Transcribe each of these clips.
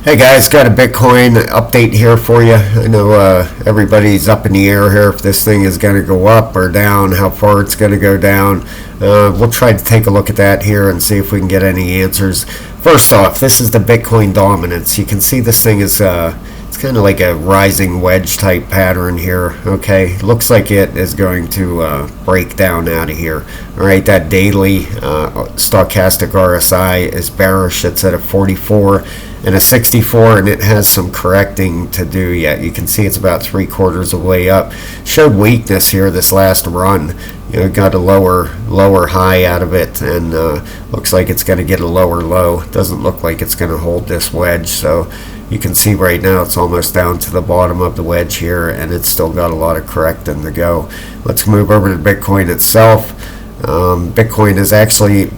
Hey guys, got a Bitcoin update here for you. I know everybody's up in the air here if this thing is going to go up or down, how far it's going to go down. We'll try to take a look at that here and see if we can get any answers. First off, this is the Bitcoin dominance. You can see this thing is it's kind of like a rising wedge type pattern here. Okay, looks like it is going to break down out of here. All right, that daily stochastic RSI is bearish. It's at a 44 and a 64, and it has some correcting to do yet. You can see it's about 3/4 of the way up. Showed weakness here this last run. You know, got a lower high out of it, and looks like it's going to get a lower low. Doesn't look like it's going to hold this wedge, so you can see right now it's almost down to the bottom of the wedge here, and it's still got a lot of correcting to go. Let's move over to Bitcoin itself. Bitcoin is actually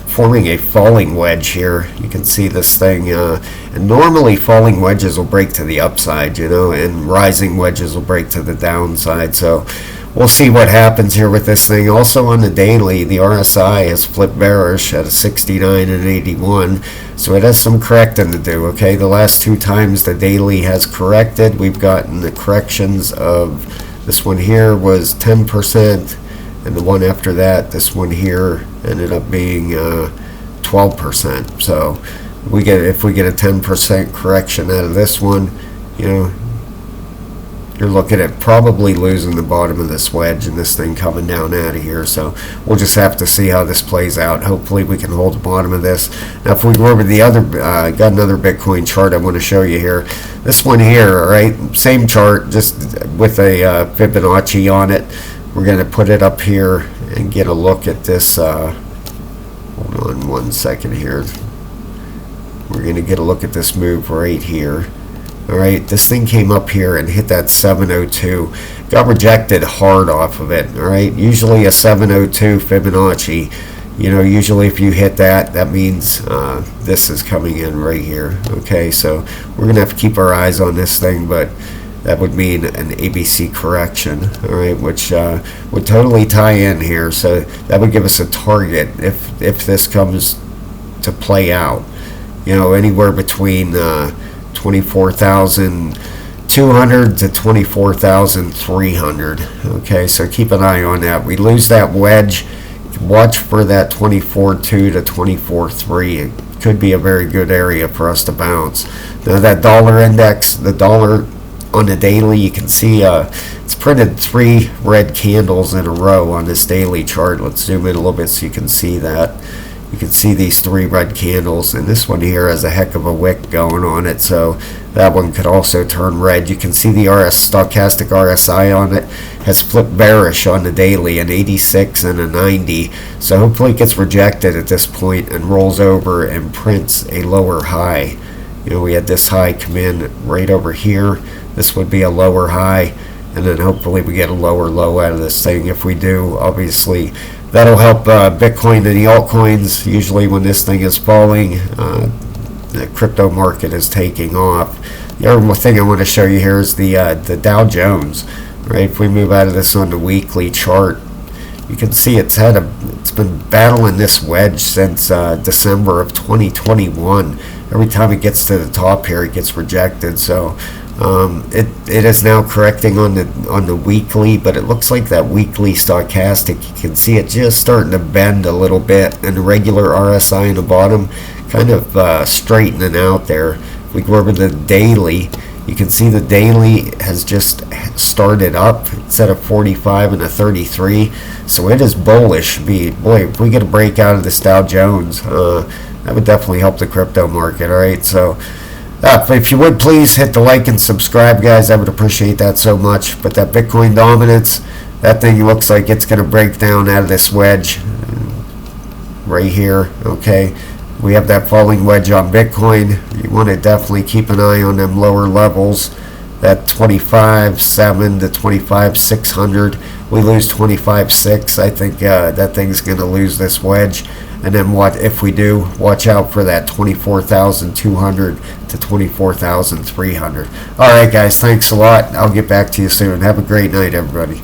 forming a falling wedge here. You can see this thing, and normally falling wedges will break to the upside, you know, and rising wedges will break to the downside. So we'll see what happens here with this thing. Also on the daily, the RSI has flipped bearish at a 69 and 81, so it has some correcting to do. Okay, the last two times the daily has corrected, we've gotten the corrections of this one here was 10%, and the one after that, this one here, ended up being 12%. So if we get a 10% correction out of this one, you know, you're looking at probably losing the bottom of this wedge and this thing coming down out of here. So we'll just have to see how this plays out. Hopefully we can hold the bottom of this. Now if we go over the other, got another Bitcoin chart I want to show you here. This one here, all right, same chart, just with a Fibonacci on it. We're going to put it up here and get a look at this. Hold on one second here. We're going to get a look at this move right here. All right, this thing came up here and hit that 702. Got rejected hard off of it. All right, usually a 702 Fibonacci. You know, usually if you hit that, that means this is coming in right here. Okay, so we're going to have to keep our eyes on this thing, but that would mean an ABC correction, all right, which would totally tie in here. So that would give us a target if this comes to play out. You know, anywhere between 24,200 to 24,300. Okay, so keep an eye on that. We lose that wedge, watch for that 24.2 to 24.3. It could be a very good area for us to bounce. Now that dollar index, the dollar on the daily, you can see it's printed 3 red candles in a row on this daily chart. Let's zoom in a little bit so you can see that. You can see these 3 red candles, and this one here has a heck of a wick going on it, so that one could also turn red. You can see the stochastic RSI on it has flipped bearish on the daily, an 86 and a 90, so hopefully it gets rejected at this point and rolls over and prints a lower high. You know, we had this high come in right over here. This would be a lower high, and then hopefully we get a lower low out of this thing. If we do, obviously that'll help Bitcoin and the altcoins. Usually when this thing is falling, the crypto market is taking off. The other thing I want to show you here is the Dow Jones. Right, if we move out of this on the weekly chart, you can see it's been battling this wedge since December of 2021. Every time it gets to the top here, it gets rejected. So it is now correcting on the weekly, but it looks like that weekly stochastic, you can see it just starting to bend a little bit, and the regular RSI in the bottom kind of straightening out there. If we go over the daily, you can see the daily has just started up. It's at a 45 and a 33, so it is bullish. Boy, if we get a breakout of this Dow Jones, that would definitely help the crypto market. All right, so if you would please hit the like and subscribe, guys, I would appreciate that so much. But that Bitcoin dominance, that thing looks like it's going to break down out of this wedge right here. Okay, we have that falling wedge on Bitcoin. You want to definitely keep an eye on them lower levels, that 25.7 to 25.600. We lose 25.6, I think that thing's going to lose this wedge. And then if we do, watch out for that 24,200 to 24,300. All right, guys, thanks a lot. I'll get back to you soon. Have a great night, everybody.